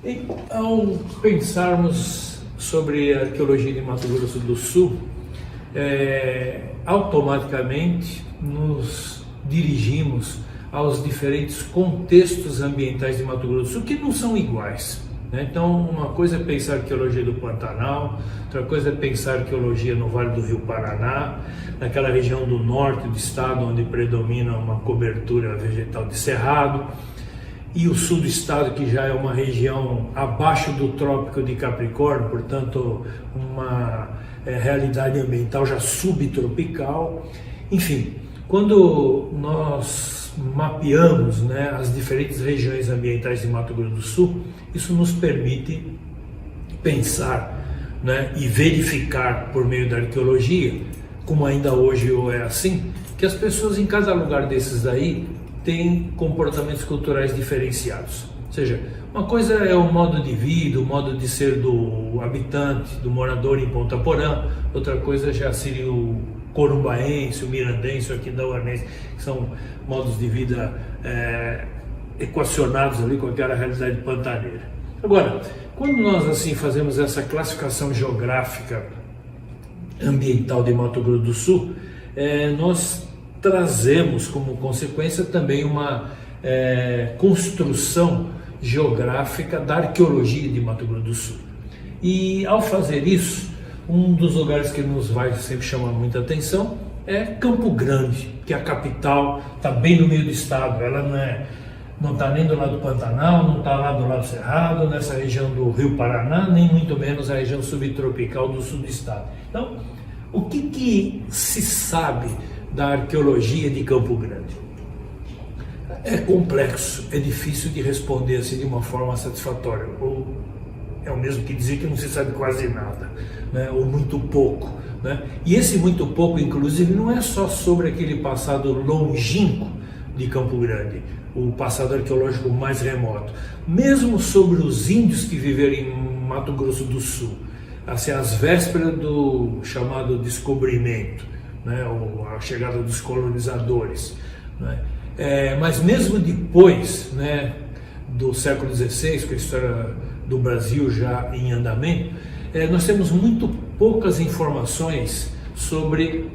E, ao pensarmos sobre a arqueologia de Mato Grosso do Sul, automaticamente nos dirigimos aos diferentes contextos ambientais de Mato Grosso do Sul, que não são iguais, né? Então, uma coisa é pensar a arqueologia do Pantanal, outra coisa é pensar a arqueologia no Vale do Rio Paraná, naquela região do norte do estado, onde predomina uma cobertura vegetal de cerrado, e o sul do estado, que já é uma região abaixo do Trópico de Capricórnio, portanto, uma realidade ambiental já subtropical. Enfim, quando nós mapeamos, né, as diferentes regiões ambientais de Mato Grosso do Sul, isso nos permite pensar, né, e verificar por meio da arqueologia, como ainda hoje é assim, que as pessoas em cada lugar desses daí têm comportamentos culturais diferenciados. Ou seja, uma coisa é o modo de vida, o modo de ser do habitante, do morador em Ponta Porã, outra coisa já seria o corumbaense, o mirandense, o aquidauanense, que são modos de vida equacionados ali com aquela realidade pantaneira. Agora, quando nós assim fazemos essa classificação geográfica ambiental de Mato Grosso do Sul, nós trazemos como consequência também uma construção geográfica da arqueologia de Mato Grosso do Sul. E ao fazer isso, um dos lugares que nos vai sempre chamar muita atenção é Campo Grande, que é a capital, está bem no meio do estado. Ela não está nem do lado do Pantanal, não está lá do lado do Cerrado, nessa região do Rio Paraná, nem muito menos a região subtropical do sul do estado. Então, o que se sabe da arqueologia de Campo Grande? É complexo, é difícil de responder assim de uma forma satisfatória, ou é o mesmo que dizer que não se sabe quase nada, né? Ou muito pouco, né? E esse muito pouco, inclusive, não é só sobre aquele passado longínquo de Campo Grande, o passado arqueológico mais remoto, mesmo sobre os índios que viveram em Mato Grosso do Sul, assim, às vésperas do chamado descobrimento, né? Ou a chegada dos colonizadores, né? Mas mesmo depois, né, do século XVI, com a história do Brasil já em andamento, nós temos muito poucas informações sobre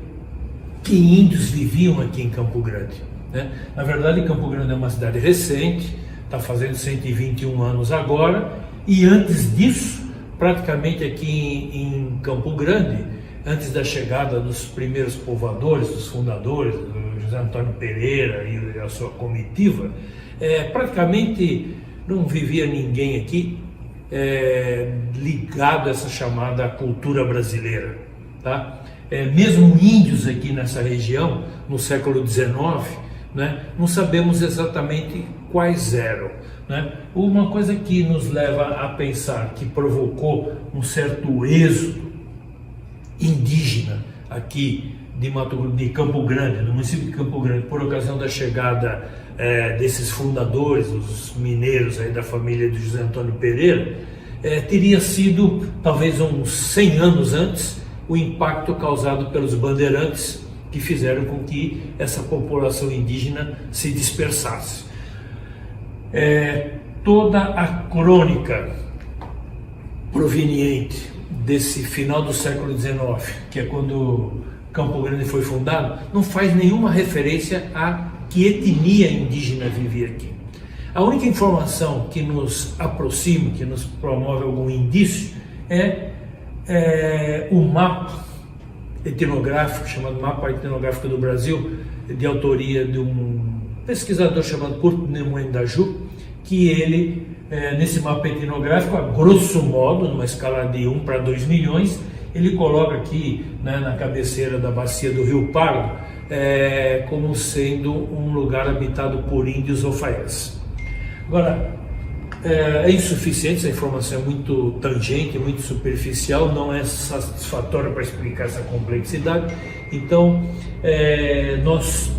que índios viviam aqui em Campo Grande, né? Na verdade, Campo Grande é uma cidade recente, está fazendo 121 anos agora, e antes disso, praticamente aqui em Campo Grande, antes da chegada dos primeiros povoadores, dos fundadores, do José Antônio Pereira e a sua comitiva, praticamente não vivia ninguém aqui ligado a essa chamada cultura brasileira, tá? Mesmo índios aqui nessa região, no século XIX, né, não sabemos exatamente quais eram, né? Uma coisa que nos leva a pensar que provocou um certo êxodo indígena aqui de Campo Grande, do município de Campo Grande, por ocasião da chegada desses fundadores, os mineiros aí da família de José Antônio Pereira, teria sido, talvez uns 100 anos antes, o impacto causado pelos bandeirantes, que fizeram com que essa população indígena se dispersasse. Toda a crônica proveniente desse final do século XIX, que é quando Campo Grande foi fundado, não faz nenhuma referência a que etnia indígena vivia aqui. A única informação que nos aproxima, que nos promove algum indício, é o mapa etnográfico, chamado Mapa Etnográfico do Brasil, de autoria de um pesquisador chamado Curto Nemoendaju, que ele, nesse mapa etnográfico, a grosso modo, numa escala de 1 para 2 milhões, ele coloca aqui, né, na cabeceira da bacia do Rio Pardo, como sendo um lugar habitado por índios ofaiãs. Agora, é insuficiente, essa informação é muito tangente, muito superficial, não é satisfatória para explicar essa complexidade. Então, nós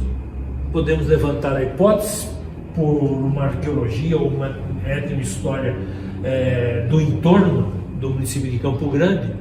podemos levantar a hipótese, por uma arqueologia ou uma etnohistória do entorno do município de Campo Grande,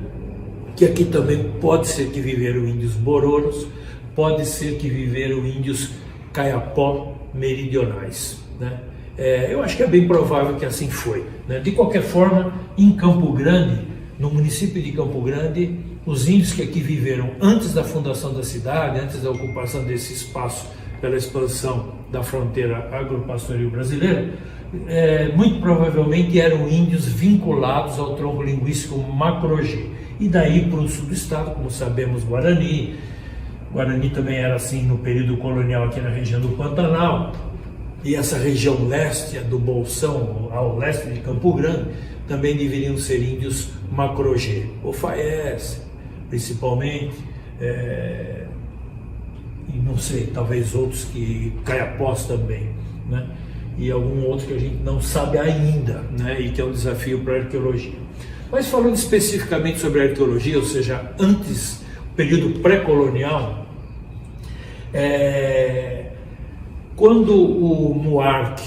que aqui também pode ser que viveram índios bororos, pode ser que viveram índios caiapó meridionais, né? Eu acho que é bem provável que assim foi, né? De qualquer forma, em Campo Grande, no município de Campo Grande, os índios que aqui viveram antes da fundação da cidade, antes da ocupação desse espaço pela expansão da fronteira agropastoril brasileira, muito provavelmente eram índios vinculados ao tronco linguístico Macro-G. E daí para o sul do estado, como sabemos, Guarani. Guarani também era assim no período colonial aqui na região do Pantanal. E essa região leste do Bolsão, ao leste de Campo Grande, também deveriam ser índios Macro-G. O Faes, principalmente, e não sei, talvez outros que Caiapós também, né? E algum outro que a gente não sabe ainda, né? E que é um desafio para a arqueologia. Mas falando especificamente sobre a arqueologia, ou seja, antes, período pré-colonial, quando o MUARC,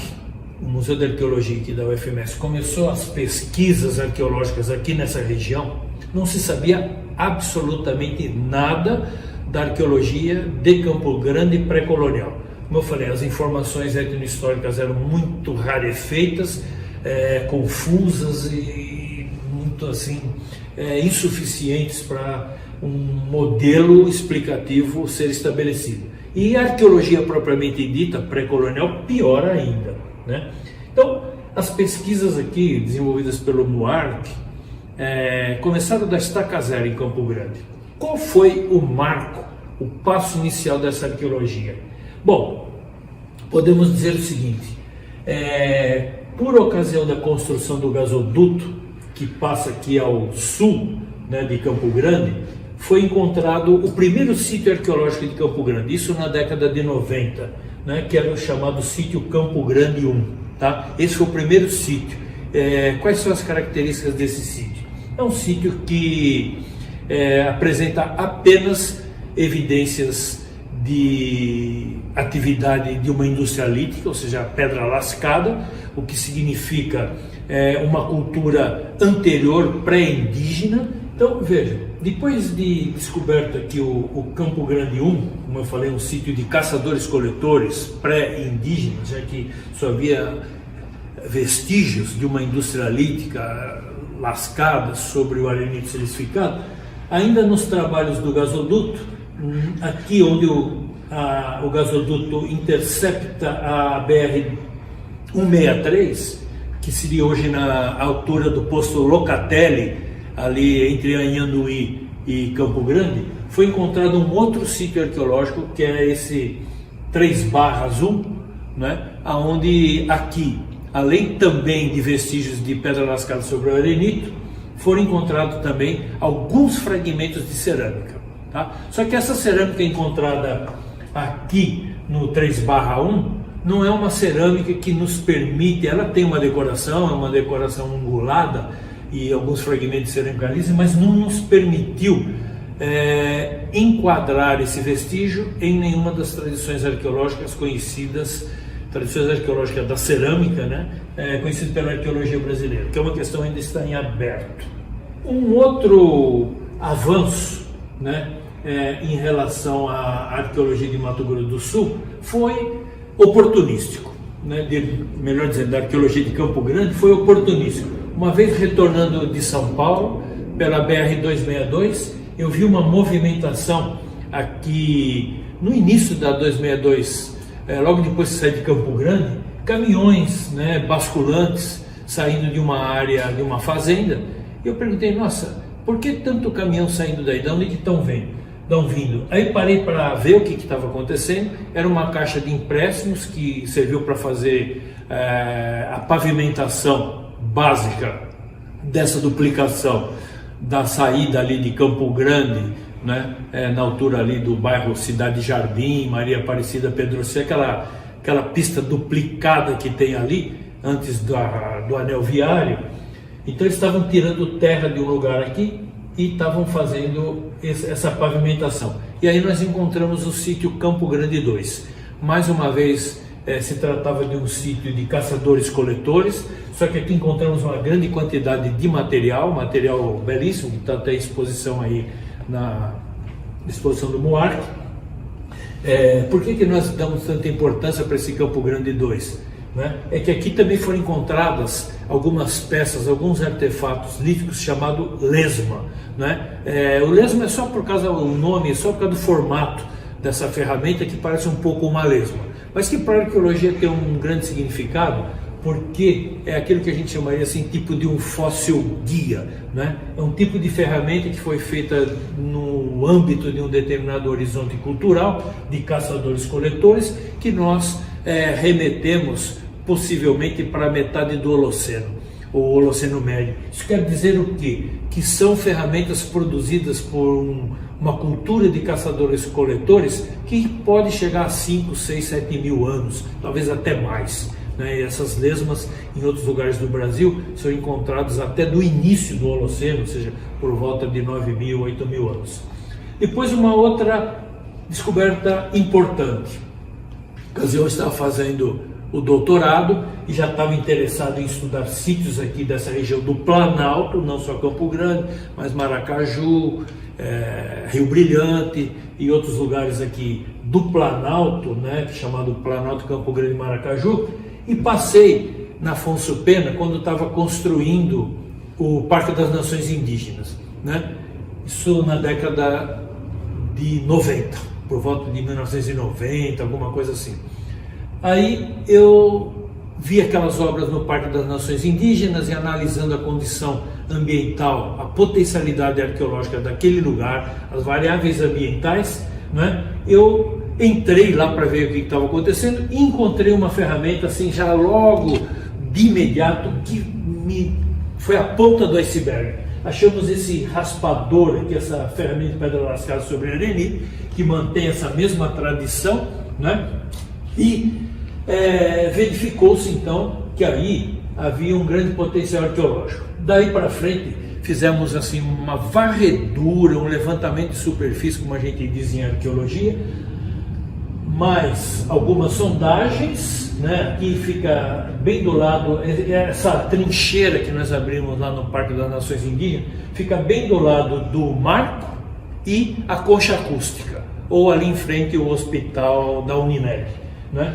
o Museu de Arqueologia aqui da UFMS, começou as pesquisas arqueológicas aqui nessa região, não se sabia absolutamente nada da arqueologia de Campo Grande pré-colonial. Como eu falei, as informações etnohistóricas eram muito rarefeitas, confusas e muito assim insuficientes para um modelo explicativo ser estabelecido. E a arqueologia propriamente dita, pré-colonial, pior ainda, né? Então, as pesquisas aqui desenvolvidas pelo MUARC começaram da estaca zero em Campo Grande. Qual foi o marco, o passo inicial dessa arqueologia? Bom, podemos dizer o seguinte: por ocasião da construção do gasoduto, que passa aqui ao sul, né, de Campo Grande, foi encontrado o primeiro sítio arqueológico de Campo Grande, isso na década de 90, né, que era o chamado sítio Campo Grande 1. Tá? Esse foi o primeiro sítio. Quais são as características desse sítio? É um sítio que apresenta apenas evidências de atividade de uma indústria lítica, ou seja, pedra lascada, o que significa uma cultura anterior, pré-indígena. Então, veja, depois de descoberto aqui o Campo Grande 1, como eu falei, um sítio de caçadores-coletores pré-indígenas, já que só havia vestígios de uma indústria lítica lascada sobre o arenito silicificado, ainda nos trabalhos do gasoduto, aqui onde o gasoduto intercepta a BR-163, que seria hoje na altura do posto Locatelli, ali entre Anhanduí e Campo Grande, foi encontrado um outro sítio arqueológico, que é esse 3/1, né, onde aqui, além também de vestígios de pedra lascada sobre o arenito, foram encontrados também alguns fragmentos de cerâmica. Tá? Só que essa cerâmica encontrada aqui no 3/1 não é uma cerâmica que nos permite, ela tem uma decoração, é uma decoração ungulada e alguns fragmentos de cerâmica lisa, mas não nos permitiu enquadrar esse vestígio em nenhuma das tradições arqueológicas conhecidas, tradições arqueológicas da cerâmica, né, conhecidas pela arqueologia brasileira, que é uma questão que ainda está em aberto. Um outro avanço, né, em relação à arqueologia de Mato Grosso do Sul foi oportunístico, né, melhor dizendo, da arqueologia de Campo Grande foi oportunístico. Uma vez retornando de São Paulo, pela BR-262, eu vi uma movimentação aqui no início da 262, logo depois que saí de Campo Grande, caminhões, né, basculantes saindo de uma área, de uma fazenda. E eu perguntei, nossa, por que tanto caminhão saindo daí? De onde que estão vindo? Aí parei para ver o que estava acontecendo. Era uma caixa de empréstimos que serviu para fazer a pavimentação básica dessa duplicação da saída ali de Campo Grande, né, na altura ali do bairro Cidade Jardim, Maria Aparecida, Pedro C, aquela pista duplicada que tem ali antes do anel viário. Então eles estavam tirando terra de um lugar aqui e estavam fazendo essa pavimentação. E aí nós encontramos o sítio Campo Grande 2. Mais uma vez se tratava de um sítio de caçadores-coletores, só que aqui encontramos uma grande quantidade de material belíssimo, que está até em exposição aí na exposição do MUARC. Por que nós damos tanta importância para esse Campo Grande 2? né, é que aqui também foram encontradas algumas peças, alguns artefatos líticos chamados lesma, né? O lesma é só por causa do nome, é só por causa do formato dessa ferramenta que parece um pouco uma lesma, mas que para a arqueologia tem um grande significado, porque é aquilo que a gente chamaria assim, tipo de um fóssil guia, né? É um tipo de ferramenta que foi feita no âmbito de um determinado horizonte cultural, de caçadores-coletores, que nós remetemos possivelmente para a metade do Holoceno, ou Holoceno Médio. Isso quer dizer o quê? Que são ferramentas produzidas por uma cultura de caçadores-coletores que pode chegar a 5, 6, 7 mil anos, talvez até mais. E essas lesmas em outros lugares do Brasil são encontradas até do início do Holoceno, ou seja, por volta de 9.000, 8.000 anos. Depois uma outra descoberta importante. Eu estava fazendo o doutorado e já estava interessado em estudar sítios aqui dessa região do Planalto, não só Campo Grande, mas Maracaju, Rio Brilhante e outros lugares aqui do Planalto, né, chamado Planalto Campo Grande e Maracaju, e passei na Afonso Pena quando estava construindo o Parque das Nações Indígenas, né? Isso na década de 90, por volta de 1990, alguma coisa assim. Aí eu vi aquelas obras no Parque das Nações Indígenas e analisando a condição ambiental, a potencialidade arqueológica daquele lugar, as variáveis ambientais, né? Eu entrei lá para ver o que estava acontecendo e encontrei uma ferramenta assim já logo de imediato que foi a ponta do iceberg. Achamos esse raspador aqui, essa ferramenta de pedra lascada sobre arenito, que mantém essa mesma tradição, né? E verificou-se então que aí havia um grande potencial arqueológico. Daí para frente fizemos assim uma varredura, um levantamento de superfície, como a gente diz em arqueologia, mais algumas sondagens, né? Aqui fica bem do lado, essa trincheira que nós abrimos lá no Parque das Nações Indígenas, fica bem do lado do marco e a concha acústica, ou ali em frente o hospital da Unineg, né?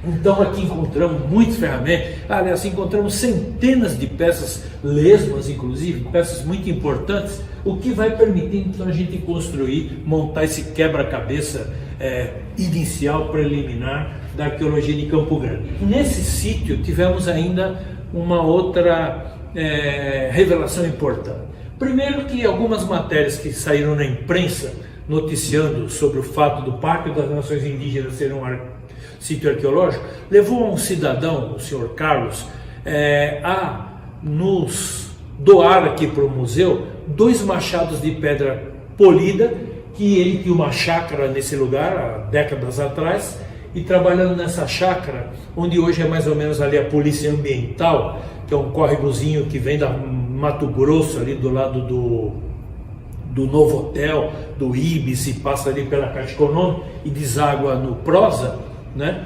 Então aqui encontramos muitas ferramentas, aliás, encontramos centenas de peças lesmas, inclusive, peças muito importantes, o que vai permitir então a gente construir, montar esse quebra-cabeça inicial, preliminar da arqueologia de Campo Grande. Nesse sítio tivemos ainda uma outra revelação importante. Primeiro que algumas matérias que saíram na imprensa noticiando sobre o fato do Parque das Nações Indígenas ser um sítio arqueológico, levou um cidadão, o senhor Carlos, a nos doar aqui para o museu 2 machados de pedra polida, que ele tinha uma chácara nesse lugar há décadas atrás, e trabalhando nessa chácara, onde hoje é mais ou menos ali a Polícia Ambiental, que é um córregozinho que vem da Mato Grosso, ali do lado do Novo Hotel, do Ibis, e passa ali pela Caixa Econômica e deságua no Prosa, né?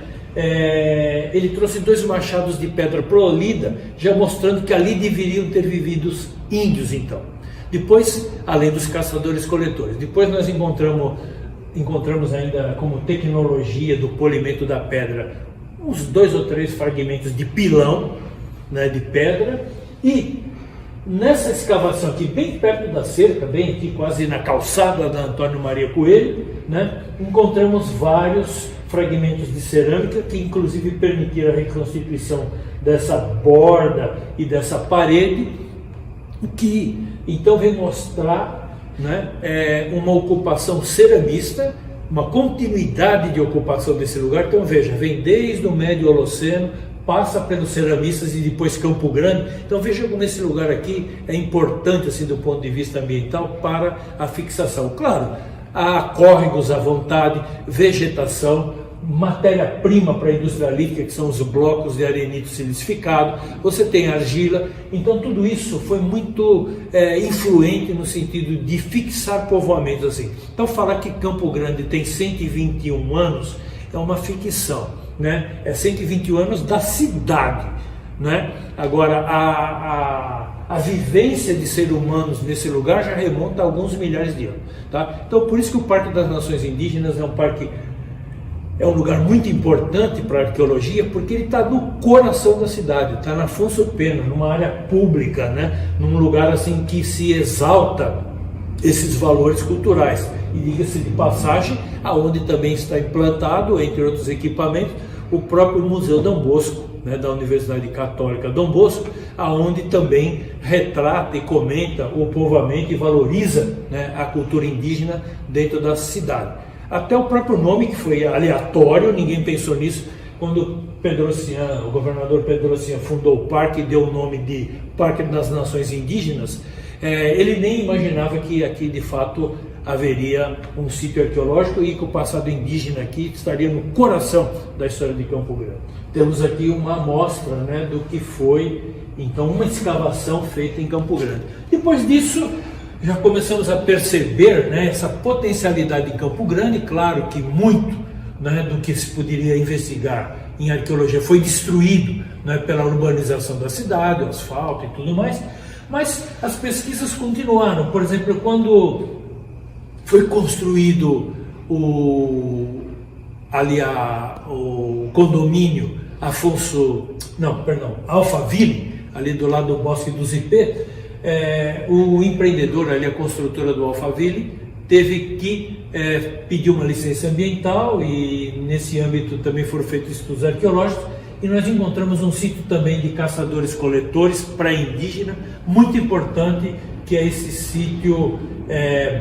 Ele trouxe 2 machados de pedra polida, já mostrando que ali deveriam ter vivido os índios então. Depois, além dos caçadores-coletores, depois nós encontramos ainda como tecnologia do polimento da pedra uns 2 ou 3 fragmentos de pilão, né, de pedra, e nessa escavação aqui, bem perto da cerca, bem aqui quase na calçada da Antônio Maria Coelho, né, encontramos vários fragmentos de cerâmica que inclusive permitiram a reconstituição dessa borda e dessa parede, que então vem mostrar, né, uma ocupação ceramista, uma continuidade de ocupação desse lugar. Então veja, vem desde o Médio Holoceno, passa pelos ceramistas e depois Campo Grande. Então veja como esse lugar aqui é importante assim, do ponto de vista ambiental para a fixação. Claro, há córregos à vontade, vegetação, matéria-prima para a indústria lítica, que são os blocos de arenito silicificado, você tem argila. Então tudo isso foi muito influente no sentido de fixar povoamentos assim. Então falar que Campo Grande tem 121 anos é uma ficção, né? É 121 anos da cidade, né? Agora a vivência de seres humanos nesse lugar já remonta a alguns milhares de anos, tá? Então por isso que o Parque das Nações Indígenas é um parque é um lugar muito importante para a arqueologia, porque ele está no coração da cidade, está na Afonso Pena, numa área pública, né? Num lugar assim que se exalta esses valores culturais. E diga-se de passagem, aonde também está implantado, entre outros equipamentos, o próprio Museu Dom Bosco, né, da Universidade Católica Dom Bosco, aonde também retrata e comenta o povoamento e valoriza, né, a cultura indígena dentro da cidade. Até o próprio nome, que foi aleatório, ninguém pensou nisso, quando o governador Pedrocian fundou o parque e deu o nome de Parque das Nações Indígenas, ele nem imaginava que aqui de fato haveria um sítio arqueológico e que o passado indígena aqui estaria no coração da história de Campo Grande. Temos aqui uma amostra, né, do que foi então uma escavação feita em Campo Grande. Depois disso, já começamos a perceber, né, essa potencialidade de Campo Grande. Claro que muito, né, do que se poderia investigar em arqueologia foi destruído, né, pela urbanização da cidade, o asfalto e tudo mais, mas as pesquisas continuaram. Por exemplo, quando foi construído o condomínio Alphaville, ali do lado do Bosque do Zipê, o empreendedor ali, a construtora do Alphaville, teve que pedir uma licença ambiental, e nesse âmbito também foram feitos estudos arqueológicos, e nós encontramos um sítio também de caçadores-coletores pré-indígena, muito importante, que é esse sítio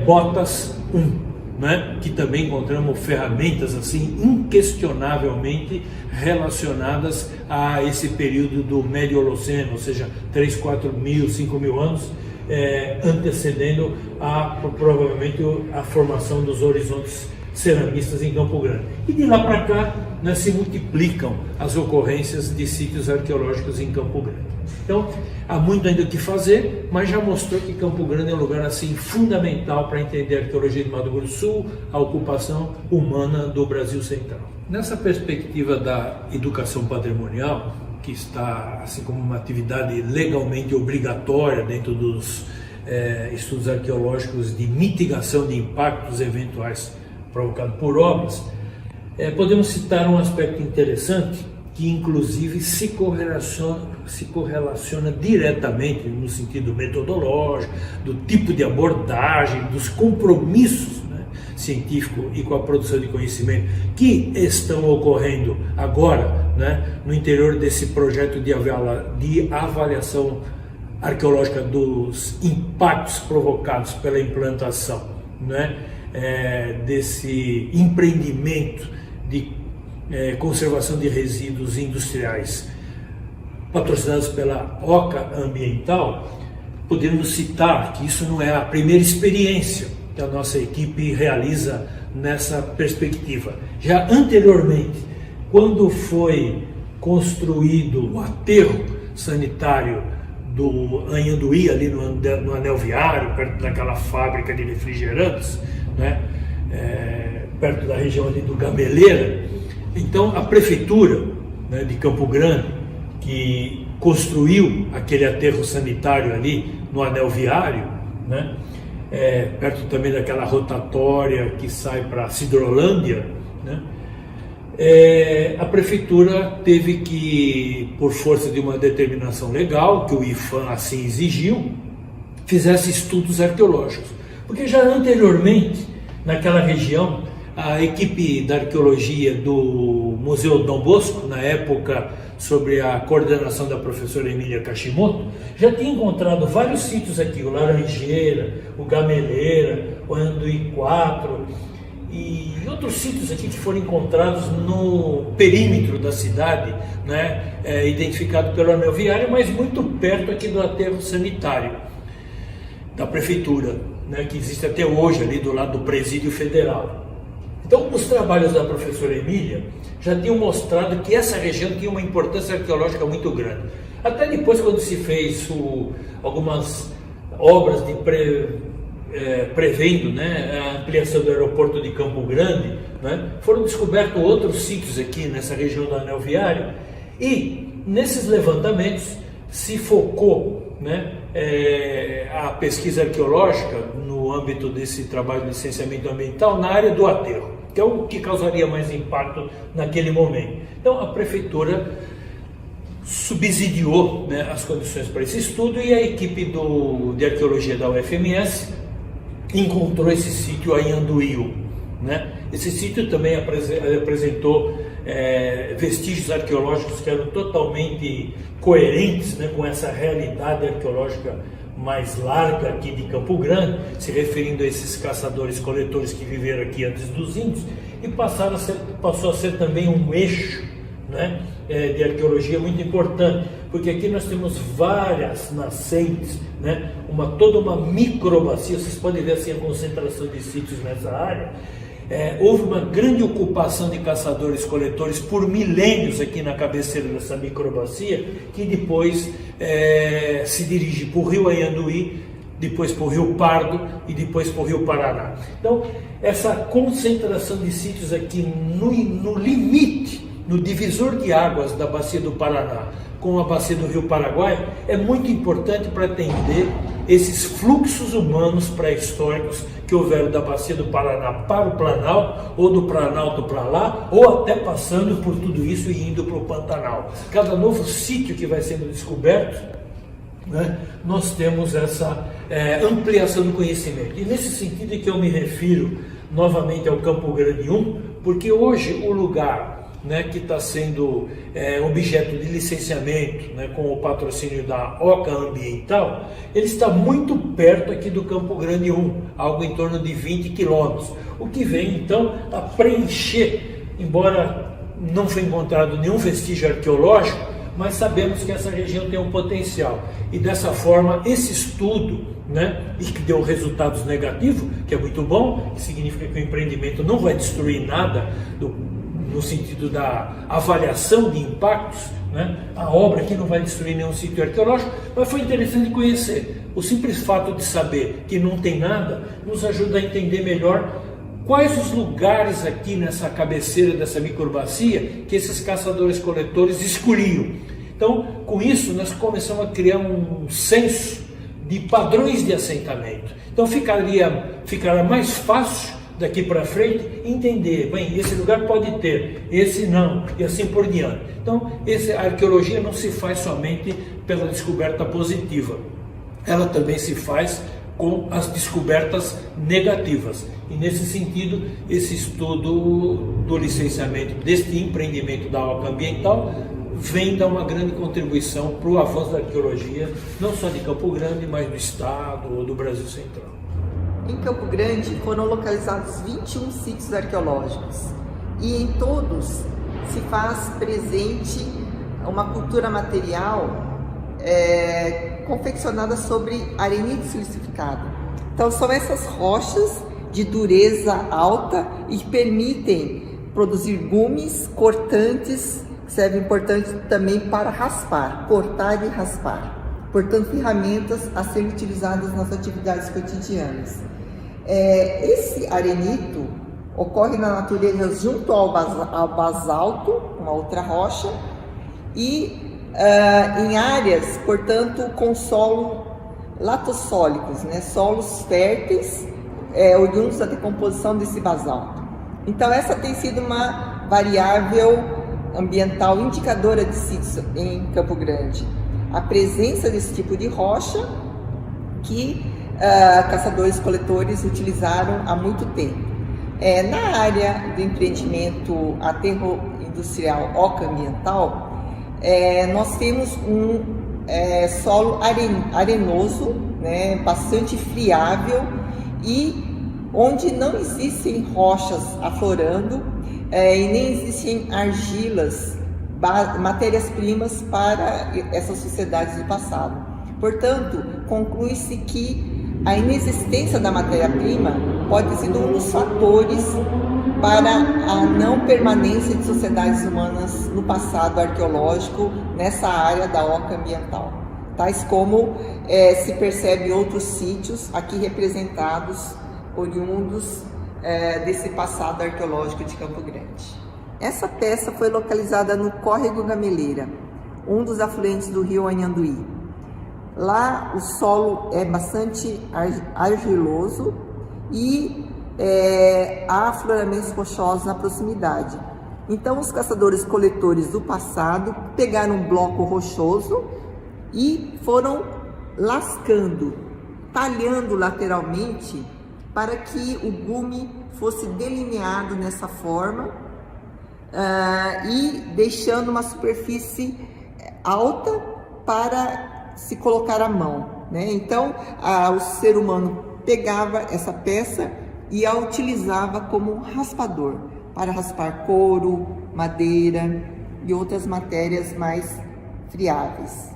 Botas 1. Né, que também encontramos ferramentas assim inquestionavelmente relacionadas a esse período do Médio Holoceno, ou seja, 3, 4 mil, 5 mil anos, antecedendo provavelmente a formação dos horizontes ceramistas em Campo Grande. E de lá para cá, né, se multiplicam as ocorrências de sítios arqueológicos em Campo Grande. Então, há muito ainda o que fazer, mas já mostrou que Campo Grande é um lugar assim fundamental para entender a arqueologia de Mato Grosso do Sul, a ocupação humana do Brasil Central. Nessa perspectiva da educação patrimonial, que está assim como uma atividade legalmente obrigatória dentro dos estudos arqueológicos de mitigação de impactos eventuais provocados por obras, podemos citar um aspecto interessante que inclusive se correlaciona diretamente no sentido metodológico, do tipo de abordagem, dos compromissos, né, científico e com a produção de conhecimento que estão ocorrendo agora, né, no interior desse projeto de avaliação arqueológica dos impactos provocados pela implantação, né, desse empreendimento de conservação de resíduos industriais patrocinados pela OCA Ambiental. Podemos citar que isso não é a primeira experiência que a nossa equipe realiza nessa perspectiva. Já anteriormente, quando foi construído o aterro sanitário do Anhanduí, ali no Anel Viário, perto daquela fábrica de refrigerantes, né, perto da região ali do Gameleira, então a prefeitura, né, de Campo Grande, que construiu aquele aterro sanitário ali no Anel Viário, né, perto também daquela rotatória que sai para Sidrolândia, né, a prefeitura teve que, por força de uma determinação legal, que o IPHAN assim exigiu, fizesse estudos arqueológicos. Porque já anteriormente, naquela região, a equipe da arqueologia do Museu Dom Bosco, na época sob a coordenação da professora Emília Kashimoto, já tinha encontrado vários sítios aqui, o Laranjeira, o Gameleira, o Anhanduí 4 e outros sítios aqui que foram encontrados no perímetro da cidade, né, identificado pelo Anel Viário, mas muito perto aqui do aterro sanitário da prefeitura, né, que existe até hoje ali do lado do Presídio Federal. Então, os trabalhos da professora Emília já tinham mostrado que essa região tinha uma importância arqueológica muito grande. Até depois, quando se fez algumas obras de prevendo, né, a ampliação do aeroporto de Campo Grande, né, foram descobertos outros sítios aqui nessa região do Anel Viário, e nesses levantamentos se focou, né, a pesquisa arqueológica no âmbito desse trabalho de licenciamento ambiental na área do aterro. que é o que causaria mais impacto naquele momento. Então a prefeitura subsidiou, né, as condições para esse estudo, e a equipe de arqueologia da UFMS encontrou esse sítio aí em Anduí, né? Esse sítio também apresentou vestígios arqueológicos que eram totalmente coerentes, né, com essa realidade arqueológica mais larga aqui de Campo Grande, se referindo a esses caçadores-coletores que viveram aqui antes dos índios, e passou a ser também um eixo, né, de arqueologia muito importante, porque aqui nós temos várias nascentes, né, toda uma microbacia. Vocês podem ver assim a concentração de sítios nessa área. Houve uma grande ocupação de caçadores-coletores por milênios aqui na cabeceira dessa microbacia, que depois se dirige para o rio Anhanduí, depois para o rio Pardo e depois para o rio Paraná. Então, essa concentração de sítios aqui no limite, no divisor de águas da bacia do Paraná com a bacia do rio Paraguai, é muito importante para entender esses fluxos humanos pré-históricos que houveram da bacia do Paraná para o Planalto, ou do Planalto para lá, ou até passando por tudo isso e indo para o Pantanal. Cada novo sítio que vai sendo descoberto, né, nós temos essa ampliação do conhecimento. E nesse sentido é que eu me refiro novamente ao Campo Grande 1, porque hoje o lugar, né, que está sendo objeto de licenciamento, né, com o patrocínio da Oca Ambiental, ele está muito perto aqui do Campo Grande 1, algo em torno de 20 quilômetros, o que vem então a preencher, embora não foi encontrado nenhum vestígio arqueológico, mas sabemos que essa região tem um potencial, e dessa forma esse estudo, né, e que deu resultados negativos, que é muito bom, que significa que o empreendimento não vai destruir nada no sentido da avaliação de impactos, né? A obra aqui não vai destruir nenhum sítio arqueológico, mas foi interessante conhecer. O simples fato de saber que não tem nada nos ajuda a entender melhor quais os lugares aqui nessa cabeceira dessa microbacia que esses caçadores-coletores escolhiam. Então, com isso, nós começamos a criar um senso de padrões de assentamento. Então, ficará mais fácil daqui para frente entender, bem, esse lugar pode ter, esse não, e assim por diante. Então, a arqueologia não se faz somente pela descoberta positiva, ela também se faz com as descobertas negativas. E nesse sentido, esse estudo do licenciamento deste empreendimento da Oca Ambiental vem dar uma grande contribuição para o avanço da arqueologia, não só de Campo Grande, mas do Estado ou do Brasil Central. Em Campo Grande foram localizados 21 sítios arqueológicos e em todos se faz presente uma cultura material confeccionada sobre arenito silicificado. Então são essas rochas de dureza alta e que permitem produzir gumes, cortantes, que servem importante também para raspar, cortar e raspar. Portanto, ferramentas a serem utilizadas nas atividades cotidianas. Esse arenito ocorre na natureza junto ao basalto, uma outra rocha, e em áreas, portanto, com solo latossólicos, né, solos férteis, oriundos da decomposição desse basalto. Então, essa tem sido uma variável ambiental indicadora de sítios em Campo Grande. A presença desse tipo de rocha que caçadores-coletores utilizaram há muito tempo. Na área do empreendimento aterro industrial Oca Ambiental, nós temos um solo arenoso, né, bastante friável, e onde não existem rochas aflorando e nem existem argilas, matérias-primas para essas sociedades do passado. Portanto, conclui-se que a inexistência da matéria-prima pode ter sido um dos fatores para a não permanência de sociedades humanas no passado arqueológico nessa área da Oca Ambiental, tais como se percebe outros sítios aqui representados, oriundos desse passado arqueológico de Campo Grande. Essa peça foi localizada no Córrego Gameleira, um dos afluentes do rio Anhanduí. Lá o solo é bastante argiloso e há afloramentos rochosos na proximidade. Então, os caçadores-coletores do passado pegaram um bloco rochoso e foram lascando, talhando lateralmente para que o gume fosse delineado nessa forma e deixando uma superfície alta para se colocar a mão, né? Então, o ser humano pegava essa peça e a utilizava como um raspador para raspar couro, madeira e outras matérias mais friáveis.